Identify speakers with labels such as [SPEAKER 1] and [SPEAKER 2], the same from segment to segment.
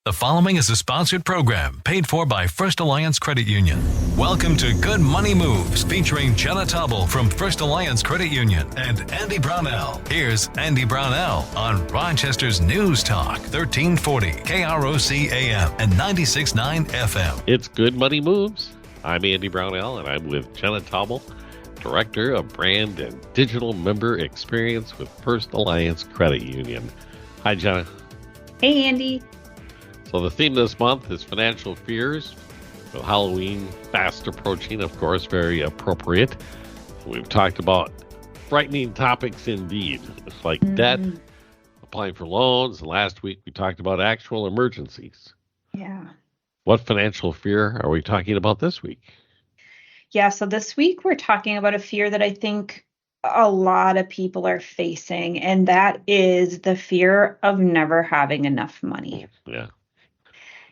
[SPEAKER 1] The following is a sponsored program paid for by First Alliance Credit Union. Welcome to Good Money Moves, featuring Jenna Taubel from First Alliance Credit Union and Andy Brownell. Here's Andy Brownell on Rochester's News Talk, 1340 KROC AM and 96.9 FM.
[SPEAKER 2] It's Good Money Moves. I'm Andy Brownell, and I'm with Jenna Taubel, Director of Brand and Digital Member Experience with First Alliance Credit Union. Hi, Jenna.
[SPEAKER 3] Hey, Andy.
[SPEAKER 2] So the theme this month is financial fears. With Halloween fast approaching, of course, very appropriate. We've talked about frightening topics indeed. It's like debt, applying for loans. And last week we talked about actual emergencies.
[SPEAKER 3] Yeah.
[SPEAKER 2] What financial fear are we talking about this week?
[SPEAKER 3] Yeah, so this week we're talking about a fear that I think a lot of people are facing, and that is the fear of never having enough money.
[SPEAKER 2] Yeah.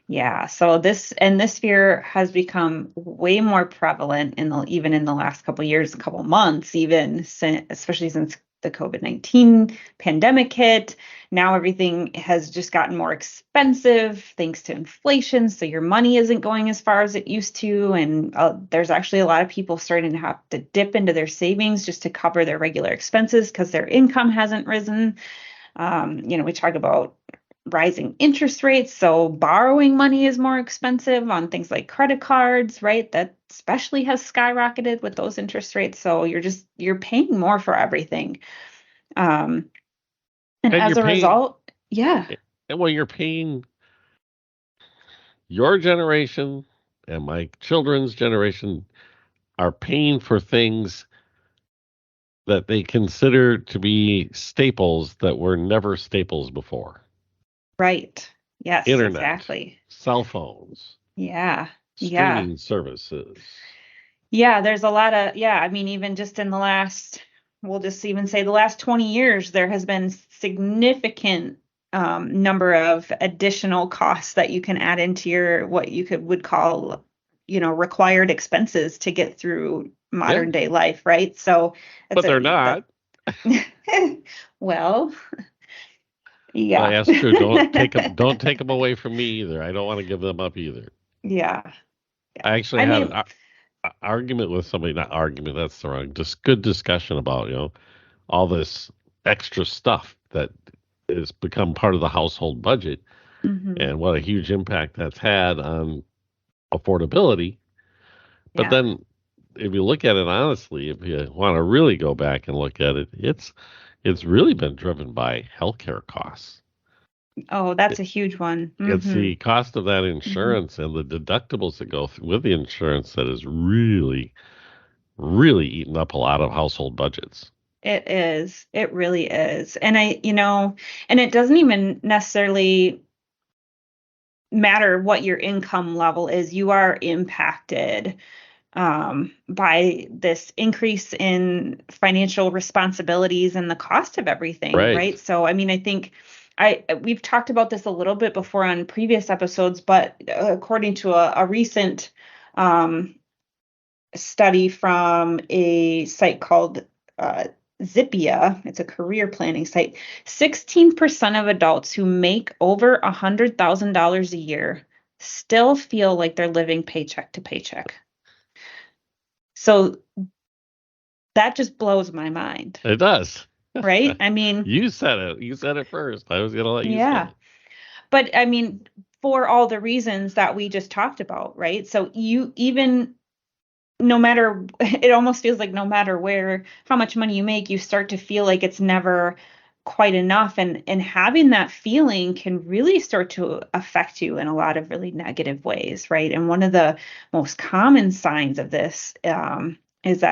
[SPEAKER 3] Yeah, so this fear has become way more prevalent even in the last couple of years, a couple of months, especially since the COVID-19 pandemic hit. Now everything has just gotten more expensive thanks to inflation. So your money isn't going as far as it used to. And there's actually a lot of people starting to have to dip into their savings just to cover their regular expenses because their income hasn't risen. We talk about rising interest rates. So borrowing money is more expensive on things like credit cards, right? That especially has skyrocketed with those interest rates. So you're paying more for everything. And as a result, yeah.
[SPEAKER 2] And when you're paying, your generation and my children's generation are paying for things that they consider to be staples that were never staples before.
[SPEAKER 3] Right. Yes,
[SPEAKER 2] Internet,
[SPEAKER 3] exactly.
[SPEAKER 2] cell phones.
[SPEAKER 3] Yeah.
[SPEAKER 2] Streaming services.
[SPEAKER 3] Yeah, there's a lot of, even just in we'll just even say the last 20 years, there has been significant number of additional costs that you can add into your, what you would call, required expenses to get through modern day life, right? So,
[SPEAKER 2] but they're not.
[SPEAKER 3] Well, yeah.
[SPEAKER 2] Well, that's true. Don't take them away from me either. I don't want to give them up either.
[SPEAKER 3] Yeah.
[SPEAKER 2] I actually had an argument with somebody. Not argument. That's the wrong. Just good discussion about all this extra stuff that has become part of the household budget, and what a huge impact that's had on affordability. But then, if you look at it honestly, if you want to really go back and look at it, it's really been driven by healthcare costs.
[SPEAKER 3] Oh, that's a huge one.
[SPEAKER 2] It's the cost of that insurance and the deductibles that go with the insurance that is really, really eaten up a lot of household budgets.
[SPEAKER 3] It is. It really is. And and it doesn't even necessarily matter what your income level is. You are impacted by this increase in financial responsibilities and the cost of everything, right? So, I think we've talked about this a little bit before on previous episodes, but according to a recent study from a site called Zippia, it's a career planning site, 16% of adults who make over $100,000 a year still feel like they're living paycheck to paycheck. So that just blows my mind.
[SPEAKER 2] It does.
[SPEAKER 3] Right?
[SPEAKER 2] You said it. You said it first. I was going to let you say it.
[SPEAKER 3] But for all the reasons that we just talked about, right? So no matter, it almost feels like no matter how much money you make, you start to feel like it's never quite enough. And having that feeling can really start to affect you in a lot of really negative ways, right? And one of the most common signs of this is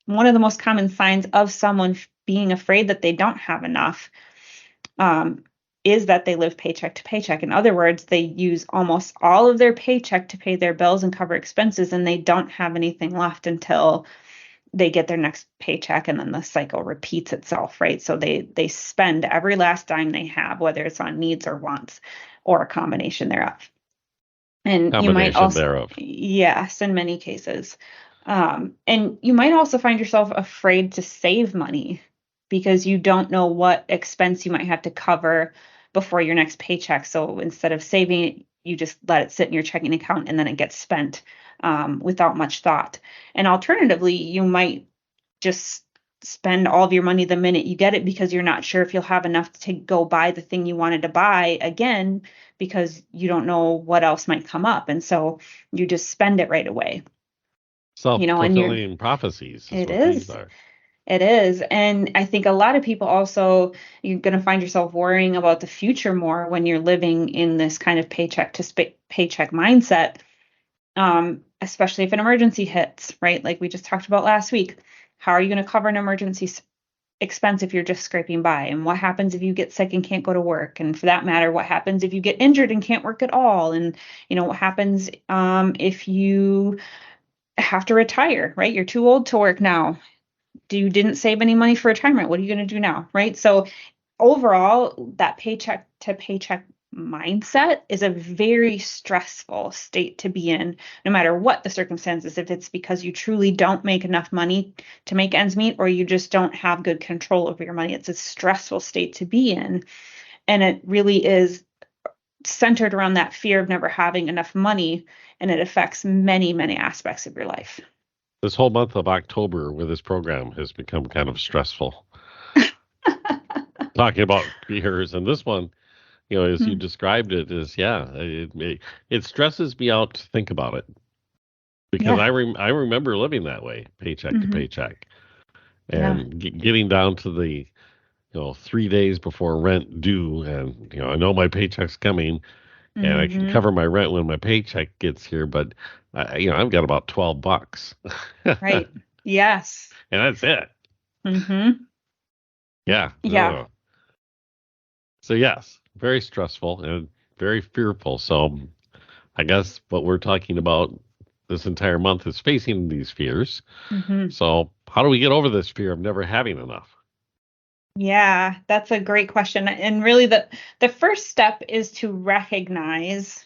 [SPEAKER 3] one of the most common signs of someone being afraid that they don't have enough is that they live paycheck to paycheck. In other words, they use almost all of their paycheck to pay their bills and cover expenses, and they don't have anything left until they get their next paycheck, and then the cycle repeats itself, right? So they spend every last dime they have, whether it's on needs or wants, or a combination thereof. And you might also, yes, in many cases. And you might also find yourself afraid to save money because you don't know what expense you might have to cover before your next paycheck. So instead of saving it, you just let it sit in your checking account and then it gets spent without much thought. And alternatively, you might just spend all of your money the minute you get it because you're not sure if you'll have enough to go buy the thing you wanted to buy again because you don't know what else might come up. And so you just spend it right away.
[SPEAKER 2] Self-fulfilling prophecies is what these are.
[SPEAKER 3] It is. And I think a lot of people also, you're going to find yourself worrying about the future more when you're living in this kind of paycheck to paycheck mindset, especially if an emergency hits, right? Like we just talked about last week. How are you going to cover an emergency expense if you're just scraping by? And what happens if you get sick and can't go to work? And for that matter, what happens if you get injured and can't work at all? And, what happens if you have to retire, right? You're too old to work now. You didn't save any money for retirement. What are you going to do now, right? So overall, that paycheck to paycheck mindset is a very stressful state to be in, no matter what the circumstances, if it's because you truly don't make enough money to make ends meet, or you just don't have good control over your money. It's a stressful state to be in. And it really is centered around that fear of never having enough money, and it affects many, many aspects of your life.
[SPEAKER 2] This whole month of October with this program has become kind of stressful. Talking about fears, and this one, as you described it, is it stresses me out to think about it because I remember living that way, paycheck to paycheck, and getting down to the 3 days before rent due, and I know my paycheck's coming, and I can cover my rent when my paycheck gets here, but I've got about $12.
[SPEAKER 3] Right. Yes.
[SPEAKER 2] And that's it. Yeah.
[SPEAKER 3] Yeah.
[SPEAKER 2] So yes, very stressful and very fearful. So I guess what we're talking about this entire month is facing these fears. So how do we get over this fear of never having enough?
[SPEAKER 3] Yeah, that's a great question. And really the first step is to recognize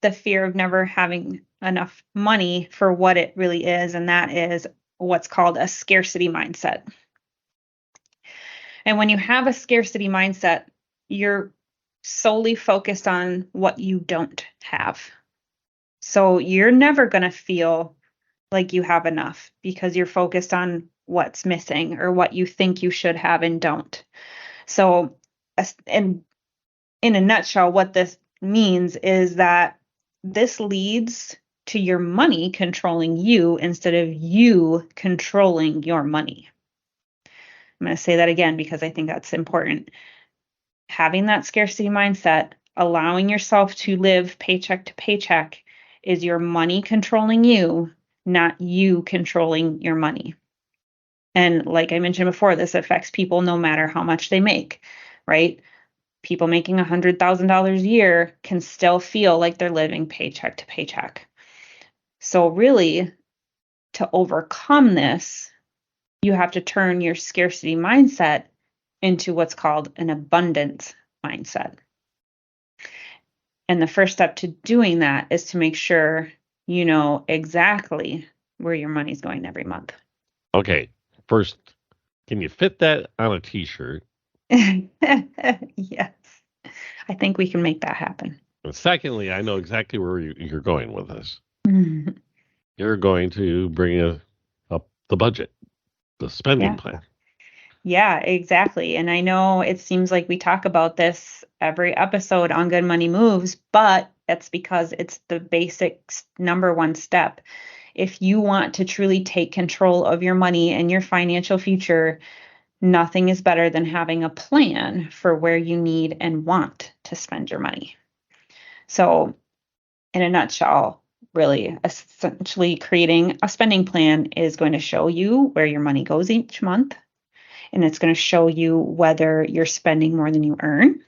[SPEAKER 3] the fear of never having enough money for what it really is. And that is what's called a scarcity mindset. And when you have a scarcity mindset, you're solely focused on what you don't have. So you're never going to feel like you have enough because you're focused on what's missing or what you think you should have and don't. So, and in a nutshell, what this means is that this leads to your money controlling you instead of you controlling your money. I'm going to say that again because I think that's important. Having that scarcity mindset, allowing yourself to live paycheck to paycheck, is your money controlling you, not you controlling your money. And like I mentioned before, this affects people no matter how much they make, right? People making $100,000 a year can still feel like they're living paycheck to paycheck. So really, to overcome this, you have to turn your scarcity mindset into what's called an abundance mindset. And the first step to doing that is to make sure you know exactly where your money's going every month.
[SPEAKER 2] Okay. First, can you fit that on a t-shirt?
[SPEAKER 3] Yes. I think we can make that happen.
[SPEAKER 2] And secondly, I know exactly where you're going with this. You're going to bring up the budget, the spending plan.
[SPEAKER 3] Yeah, exactly. And I know it seems like we talk about this every episode on Good Money Moves, but that's because it's the basic number one step. If you want to truly take control of your money and your financial future, nothing is better than having a plan for where you need and want to spend your money. So, in a nutshell, really, essentially creating a spending plan is going to show you where your money goes each month. And it's going to show you whether you're spending more than you earn.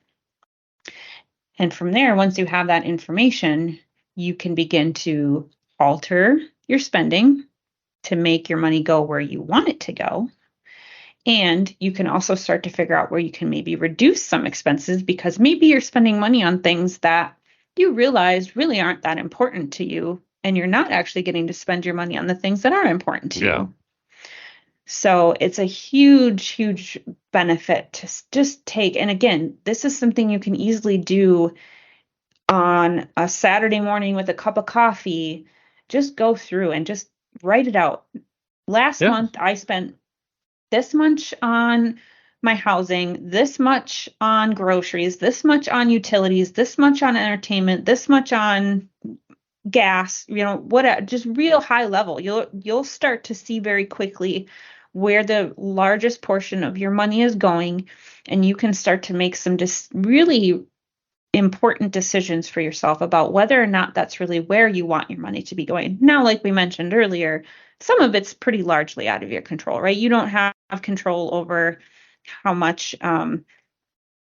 [SPEAKER 3] And from there, once you have that information, you can begin to alter your spending to make your money go where you want it to go. And you can also start to figure out where you can maybe reduce some expenses because maybe you're spending money on things that you realize really aren't that important to you. And you're not actually getting to spend your money on the things that are important to you. So it's a huge, huge benefit to just take. And again, this is something you can easily do on a Saturday morning with a cup of coffee. Just go through and just write it out. Last month, I spent this much on my housing, this much on groceries, this much on utilities, this much on entertainment, this much on gas, what, just real high level. You'll start to see very quickly where the largest portion of your money is going, and you can start to make some really important decisions for yourself about whether or not that's really where you want your money to be going. Now, like we mentioned earlier, some of it's pretty largely out of your control, right? You don't have control over how much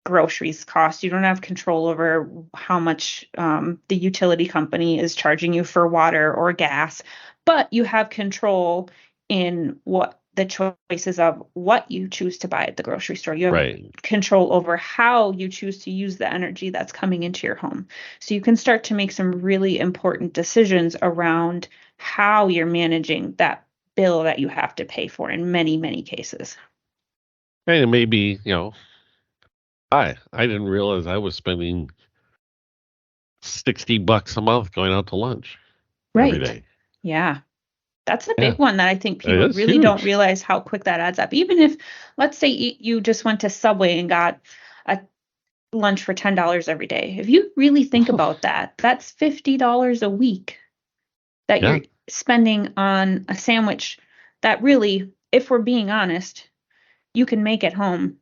[SPEAKER 3] groceries cost. You don't have control over how much the utility company is charging you for water or gas, but you have control in what the choices of what you choose to buy at the grocery store. You have control over how you choose to use the energy that's coming into your home. So you can start to make some really important decisions around how you're managing that bill that you have to pay for in many, many cases.
[SPEAKER 2] And maybe, I didn't realize I was spending $60 a month going out to lunch every day.
[SPEAKER 3] Yeah. That's a big one that I think people really
[SPEAKER 2] huge.
[SPEAKER 3] Don't realize how quick that adds up. Even if, let's say you just went to Subway and got a lunch for $10 every day. If you really think about that, that's $50 a week that you're spending on a sandwich that really, if we're being honest, you can make at home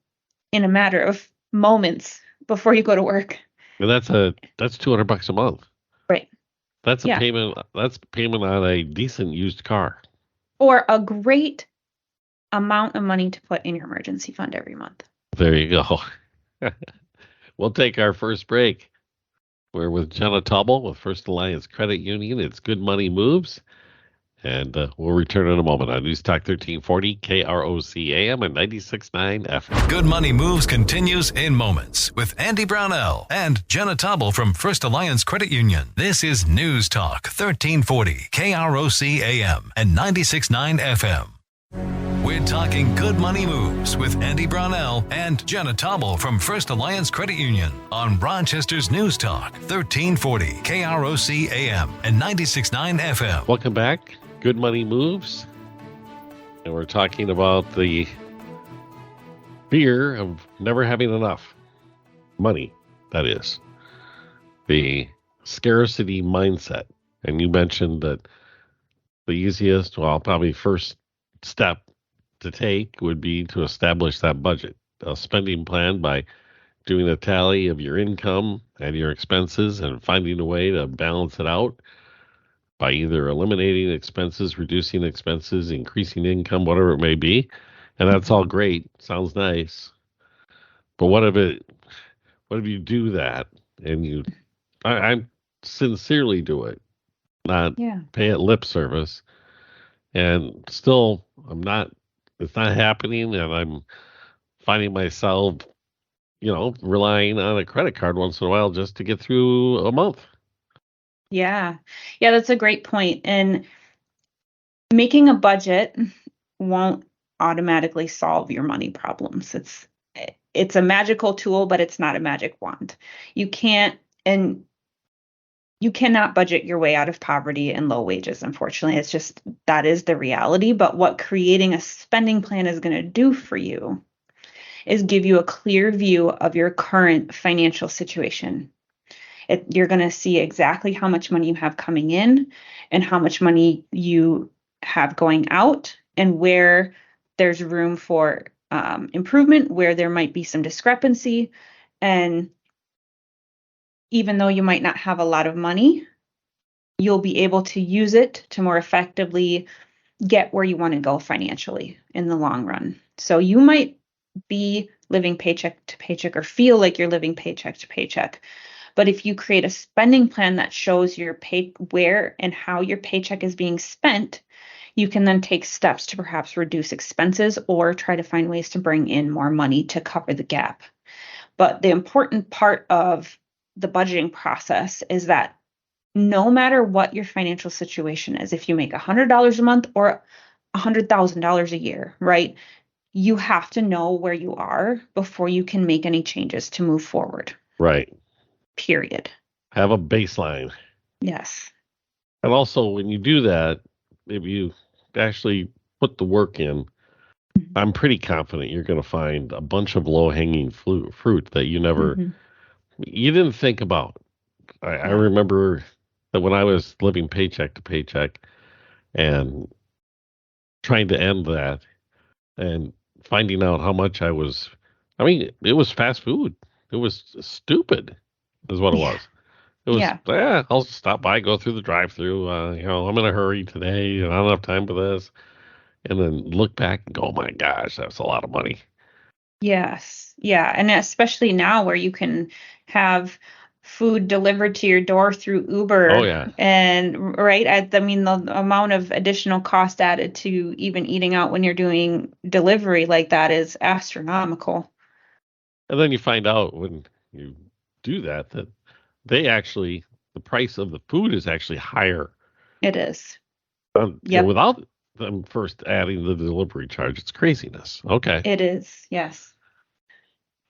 [SPEAKER 3] in a matter of moments before you go to work.
[SPEAKER 2] And that's $200 a month.
[SPEAKER 3] Right.
[SPEAKER 2] That's a payment. That's payment on a decent used car.
[SPEAKER 3] Or a great amount of money to put in your emergency fund every month.
[SPEAKER 2] There you go. We'll take our first break. We're with Jenna Taubel with First Alliance Credit Union. It's Good Money Moves. And we'll return in a moment on News Talk 1340, KROC AM and 96.9 FM.
[SPEAKER 1] Good Money Moves continues in moments with Andy Brownell and Jenna Taubel from First Alliance Credit Union. This is News Talk 1340, KROC AM and 96.9 FM. We're talking Good Money Moves with Andy Brownell and Jenna Taubel from First Alliance Credit Union on Rochester's News Talk 1340, KROC AM and 96.9 FM.
[SPEAKER 2] Welcome back. Good Money Moves. And we're talking about the fear of never having enough money, that is. The scarcity mindset. And you mentioned that the easiest, probably first step to take would be to establish that budget, a spending plan by doing a tally of your income and your expenses and finding a way to balance it out by either eliminating expenses, reducing expenses, increasing income, whatever it may be. And that's all great. Sounds nice. But what if you do that and I sincerely do it, not pay it lip service, and still it's not happening, and I'm finding myself, relying on a credit card once in a while just to get through a month.
[SPEAKER 3] Yeah, that's a great point. And making a budget won't automatically solve your money problems. It's a magical tool, but it's not a magic wand. You cannot budget your way out of poverty and low wages, unfortunately. That is the reality. But what creating a spending plan is going to do for you is give you a clear view of your current financial situation. You're going to see exactly how much money you have coming in and how much money you have going out, and where there's room for improvement, where there might be some discrepancy. And even though you might not have a lot of money, you'll be able to use it to more effectively get where you want to go financially in the long run. So you might be living paycheck to paycheck or feel like you're living paycheck to paycheck. But if you create a spending plan that shows where and how your paycheck is being spent, you can then take steps to perhaps reduce expenses or try to find ways to bring in more money to cover the gap. But the important part of the budgeting process is that no matter what your financial situation is, if you make $100 a month or $100,000 a year, right? You have to know where you are before you can make any changes to move forward.
[SPEAKER 2] Right.
[SPEAKER 3] Period.
[SPEAKER 2] Have a baseline.
[SPEAKER 3] Yes.
[SPEAKER 2] And also, when you do that, if you actually put the work in, I'm pretty confident you're going to find a bunch of low-hanging fruit that you didn't think about. I remember that when I was living paycheck to paycheck and trying to end that and finding out how much it was fast food. It was stupid, is what it was. It was, I'll stop by, go through the drive-through. I'm in a hurry today, and I don't have time for this. And then look back and go, oh my gosh, that's a lot of money.
[SPEAKER 3] Yes. Yeah. And especially now where you can have food delivered to your door through Uber.
[SPEAKER 2] Oh, yeah.
[SPEAKER 3] And the amount of additional cost added to even eating out when you're doing delivery like that is astronomical.
[SPEAKER 2] And then you find out when you do that the price of the food is actually higher.
[SPEAKER 3] It is.
[SPEAKER 2] Without them first adding the delivery charge. It's craziness. Okay.
[SPEAKER 3] It is. Yes.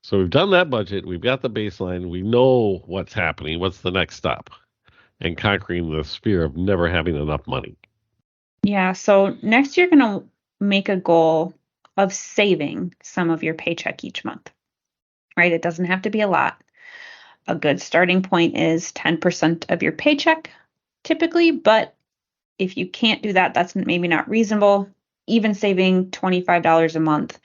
[SPEAKER 2] So we've done that budget. We've got the baseline. We know what's happening. What's the next step? And conquering the fear of never having enough money.
[SPEAKER 3] Yeah. So next you're going to make a goal of saving some of your paycheck each month, right? It doesn't have to be a lot. A good starting point is 10% of your paycheck typically, but if you can't do that, that's maybe not reasonable. Even saving $25 a month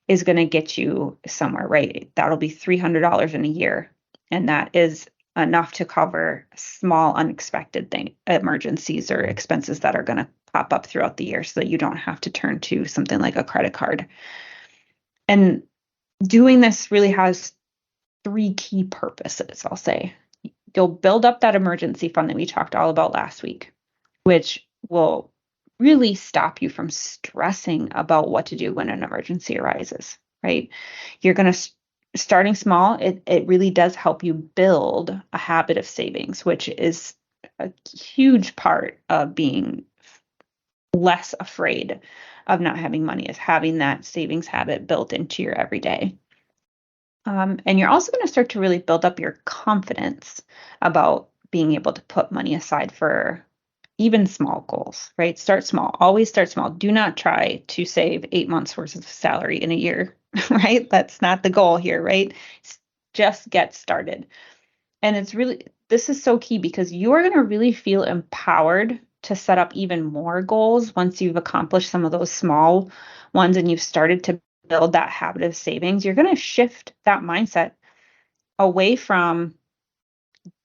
[SPEAKER 3] is going to get you somewhere, right? That'll be $300 in a year. And that is enough to cover small, unexpected emergencies or expenses that are going to pop up throughout the year so that you don't have to turn to something like a credit card. And doing this really has 3 key purposes, I'll say. You'll build up that emergency fund that we talked all about last week, which will really stop you from stressing about what to do when an emergency arises, right? You're going to, starting small, it really does help you build a habit of savings, which is a huge part of being less afraid of not having money, is having that savings habit built into your everyday. And you're also going to start to really build up your confidence about being able to put money aside for even small goals, right? Start small. Always start small. Do not try to save 8 months worth of salary in a year, right? That's not the goal here, right? Just get started. And this is so key because you are going to really feel empowered to set up even more goals once you've accomplished some of those small ones and you've started to build that habit of savings. You're going to shift that mindset away from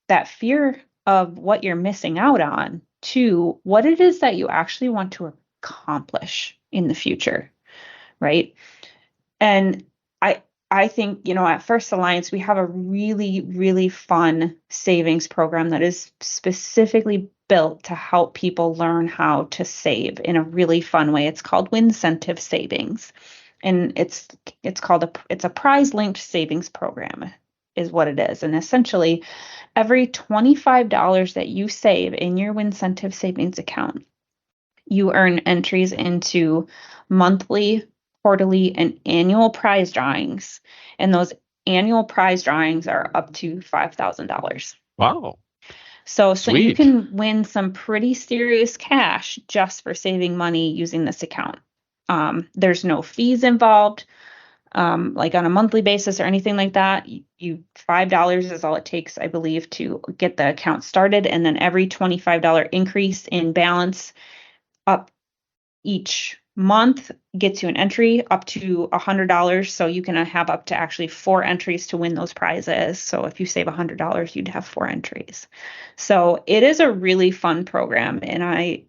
[SPEAKER 3] that fear of what you're missing out on to what it is that you actually want to accomplish in the future, right? And I think, at First Alliance, we have a really, really fun savings program that is specifically built to help people learn how to save in a really fun way. It's called Wincentive Savings. And it's a prize-linked savings program is what it is. And essentially, every $25 that you save in your Wincentive savings account, you earn entries into monthly, quarterly, and annual prize drawings. And those annual prize drawings are up to $5,000.
[SPEAKER 2] Wow.
[SPEAKER 3] So you can win some pretty serious cash just for saving money using this account. There's no fees involved, like on a monthly basis or anything like that. $5 is all it takes, I believe, to get the account started. And then every $25 increase in balance up each month gets you an entry up to $100. So you can have up to actually 4 entries to win those prizes. So if you save $100, you'd have 4 entries. So it is a really fun program. And I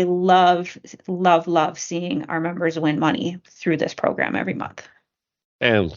[SPEAKER 3] love, love, love seeing our members win money through this program every month.
[SPEAKER 2] And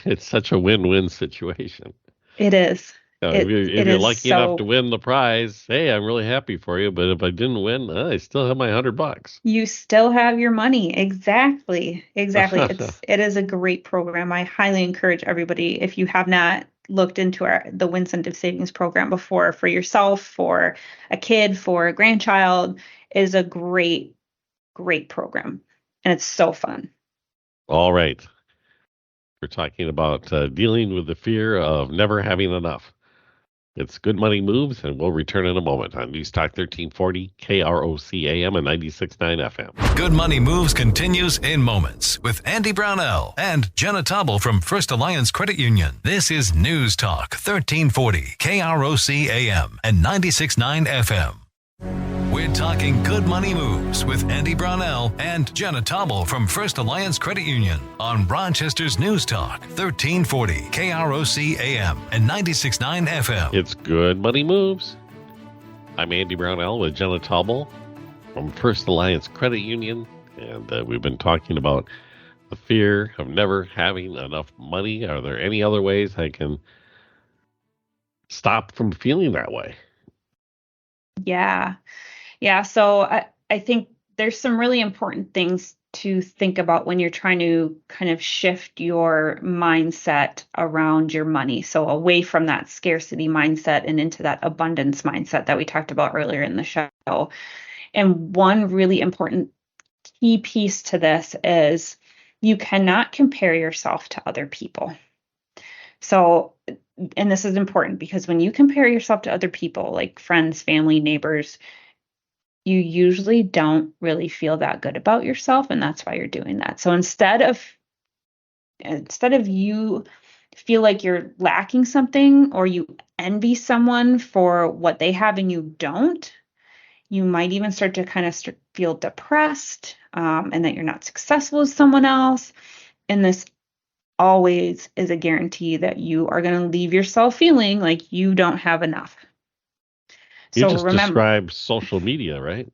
[SPEAKER 2] it's such a win-win situation.
[SPEAKER 3] It is.
[SPEAKER 2] If you're lucky enough to win the prize, hey, I'm really happy for you. But if I didn't win, I still have my $100.
[SPEAKER 3] You still have your money. Exactly. It is a great program. I highly encourage everybody, if you have not looked into the Wincentive Savings Program before, for yourself, for a kid, for a grandchild, is a great great program, and it's so fun.
[SPEAKER 2] All right. We're talking about dealing with the fear of never having enough. It's Good Money Moves, and we'll return in a moment on News Talk 1340, KROC AM and 96.9 FM.
[SPEAKER 1] Good Money Moves continues in moments with Andy Brownell and Jenna Taubel from First Alliance Credit Union. This is News Talk 1340, KROC AM and 96.9 FM. We're talking Good Money Moves with Andy Brownell and Jenna Taubel from First Alliance Credit Union on Rochester's News Talk 1340 KROC AM and 96.9 FM.
[SPEAKER 2] It's Good Money Moves. I'm Andy Brownell with Jenna Taubel from First Alliance Credit Union, and we've been talking about the fear of never having enough money. Are there any other ways I can stop from feeling that way?
[SPEAKER 3] Yeah. So I think there's some really important things to think about when you're trying to kind of shift your mindset around your money. So away from that scarcity mindset and into that abundance mindset that we talked about earlier in the show. And one really important key piece to this is you cannot compare yourself to other people. So, and this is important because when you compare yourself to other people, like friends, family, neighbors, you usually don't really feel that good about yourself, and that's why you're doing that. So instead of you feel like you're lacking something or you envy someone for what they have and you don't, you might even start to kind of feel depressed and that you're not successful as someone else. And this always is a guarantee that you are going to leave yourself feeling like you don't have enough.
[SPEAKER 2] You just described social media, right?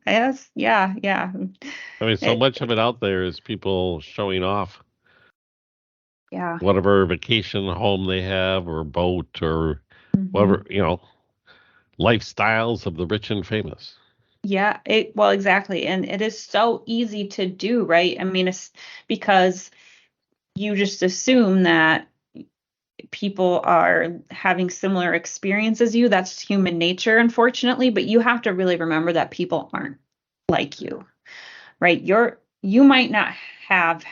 [SPEAKER 3] Yes, yeah.
[SPEAKER 2] I mean, so much of it out there is people showing off.
[SPEAKER 3] Yeah.
[SPEAKER 2] Whatever vacation home they have or boat or whatever, lifestyles of the rich and famous.
[SPEAKER 3] Yeah, well, exactly. And it is so easy to do, right? I mean, it's because you just assume that people are having similar experiences as you. That's human nature, unfortunately, but you have to really remember that people aren't like you, right? You might not have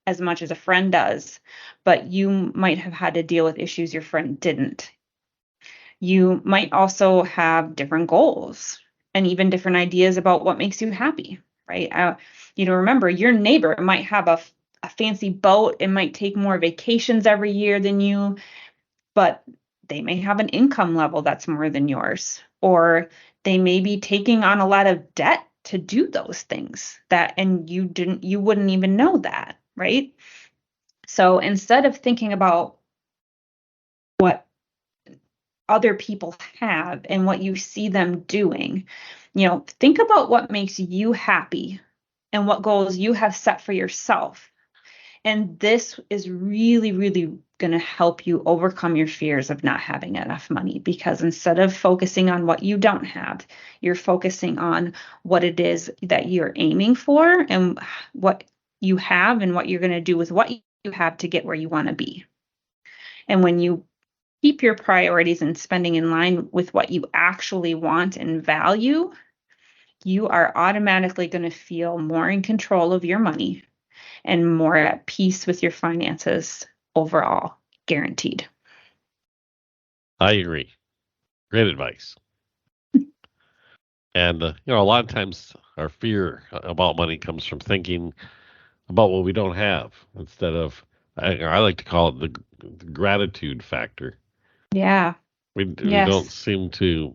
[SPEAKER 3] as much as a friend does, but you might have had to deal with issues your friend didn't. You might also have different goals and even different ideas about what makes you happy, right? Remember, your neighbor might have a fancy boat. It might take more vacations every year than you, but they may have an income level that's more than yours, or they may be taking on a lot of debt to do those things and you wouldn't even know that, right? So instead of thinking about what other people have and what you see them doing, think about what makes you happy and what goals you have set for yourself. And this is really, really going to help you overcome your fears of not having enough money, because instead of focusing on what you don't have, you're focusing on what it is that you're aiming for and what you have and what you're going to do with what you have to get where you want to be. And when you keep your priorities and spending in line with what you actually want and value, you are automatically going to feel more in control of your money and more at peace with your finances overall, guaranteed.
[SPEAKER 2] I agree. Great advice. And, a lot of times our fear about money comes from thinking about what we don't have instead of, I like to call it the gratitude factor.
[SPEAKER 3] Yeah.
[SPEAKER 2] We don't seem to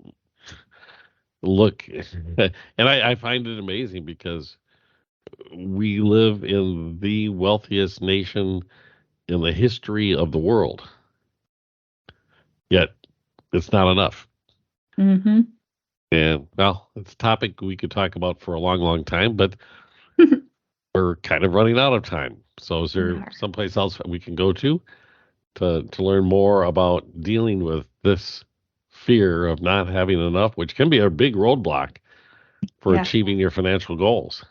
[SPEAKER 2] look, and I find it amazing because we live in the wealthiest nation in the history of the world. Yet it's not enough.
[SPEAKER 3] Mm-hmm.
[SPEAKER 2] And, well, it's a topic we could talk about for a long, long time, but we're kind of running out of time. So is there someplace else we can go to learn more about dealing with this fear of not having enough, which can be a big roadblock for achieving your financial goals?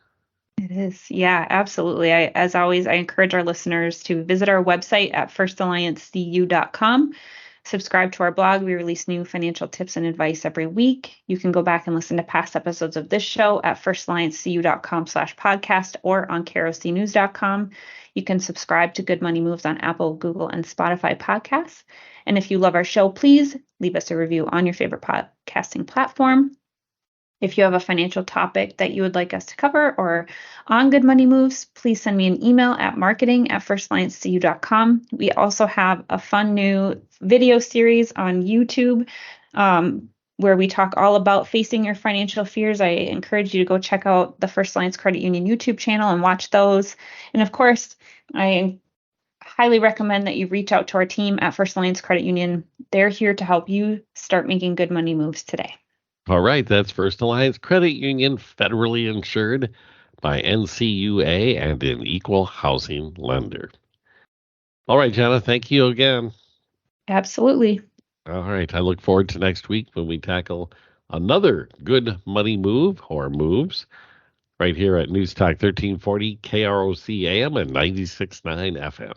[SPEAKER 3] It is. Yeah, absolutely. As always, I encourage our listeners to visit our website at firstalliancecu.com. Subscribe to our blog. We release new financial tips and advice every week. You can go back and listen to past episodes of this show at firstalliancecu.com/podcast or on kerocnews.com. You can subscribe to Good Money Moves on Apple, Google, and Spotify podcasts. And if you love our show, please leave us a review on your favorite podcasting platform. If you have a financial topic that you would like us to cover or on Good Money Moves, please send me an email at marketing@firstalliancecu.com. We also have a fun new video series on YouTube where we talk all about facing your financial fears. I encourage you to go check out the First Alliance Credit Union YouTube channel and watch those. And of course, I highly recommend that you reach out to our team at First Alliance Credit Union. They're here to help you start making good money moves today.
[SPEAKER 2] All right, that's First Alliance Credit Union, federally insured by NCUA and an equal housing lender. All right, Jenna, thank you again.
[SPEAKER 3] Absolutely.
[SPEAKER 2] All right, I look forward to next week when we tackle another good money move or moves right here at News Talk 1340 KROC AM and 96.9 FM.